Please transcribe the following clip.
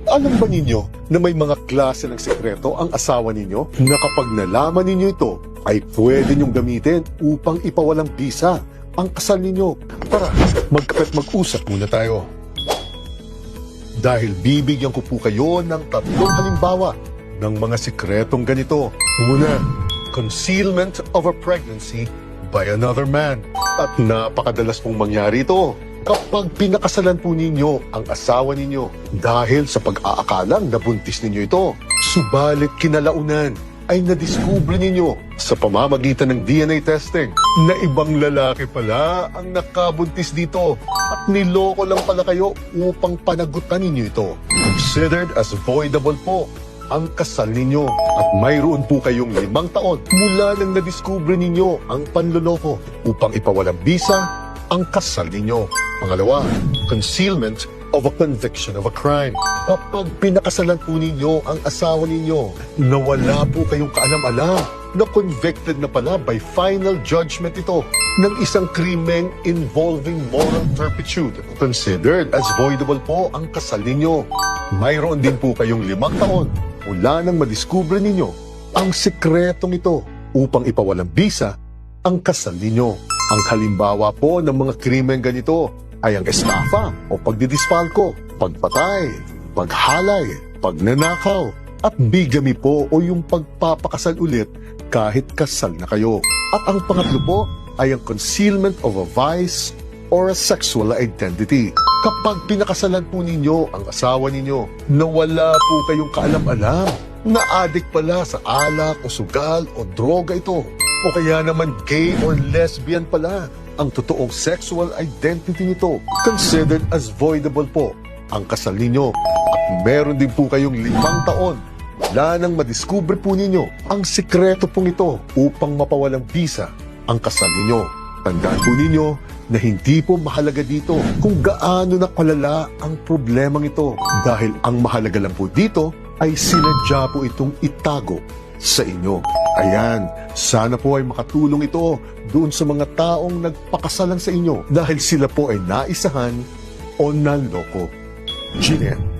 Alam ba ninyo na may mga klase ng sekreto ang asawa ninyo na kapag nalaman ninyo ito ay pwede nyong gamitin upang ipawalang bisa ang kasal ninyo? Tara, magkape't mag-usap muna tayo. Dahil bibigyan ko po kayo ng 3 halimbawa ng mga sekretong ganito. Una, concealment of a pregnancy by another man. At napakadalas pong mangyari ito kapag pinakasalan po ninyo ang asawa ninyo dahil sa pag-aakalang nabuntis ninyo ito. Subalit kinalaunan ay nadiskubre ninyo sa pamamagitan ng DNA testing na ibang lalaki pala ang nakabuntis dito at niloko lang pala kayo upang panagutan ninyo ito. Considered as voidable po ang kasal ninyo at mayroon po kayong 5 taon mula nang nadiskubre ninyo ang panloloko upang ipawalang bisa ang kasal ninyo. Pangalawa, concealment of a conviction of a crime. Kapag pinakasalan po ninyo ang asawa ninyo na wala po kayong kaalam-alam na convicted na pala by final judgment ito ng isang krimeng involving moral turpitude. Considered as voidable po ang kasal ninyo. Mayroon din po kayong 5 taon mula nang madiskubre ninyo ang sikretong ito upang ipawalang bisa ang kasal ninyo. Ang halimbawa po ng mga krimeng ganito ay ang estafa o pagdidispalko, pagpatay, paghalay, pagnanakaw, at bigamy po o yung pagpapakasal ulit kahit kasal na kayo. At ang pangatlo po ay ang concealment of a vice or a sexual identity. Kapag pinakasalan po ninyo ang asawa ninyo na wala po kayong kaalam-alam na adik pala sa alak o sugal o droga ito, o kaya naman gay or lesbian pala ang totoong sexual identity nito, considered as voidable po ang kasal ninyo. At meron din po kayong 5 taon mula nang madiskubre po ninyo ang sikreto pong ito upang mapawalang bisa ang kasal ninyo. Tandaan po ninyo na hindi po mahalaga dito kung gaano na kalala ang problemang ito dahil ang mahalaga lang po dito ay sinadya po itong itago sa inyo. Ayan, sana po ay makatulong ito doon sa mga taong nagpakasalan sa inyo dahil sila po ay naisahan o naloko. Ginen.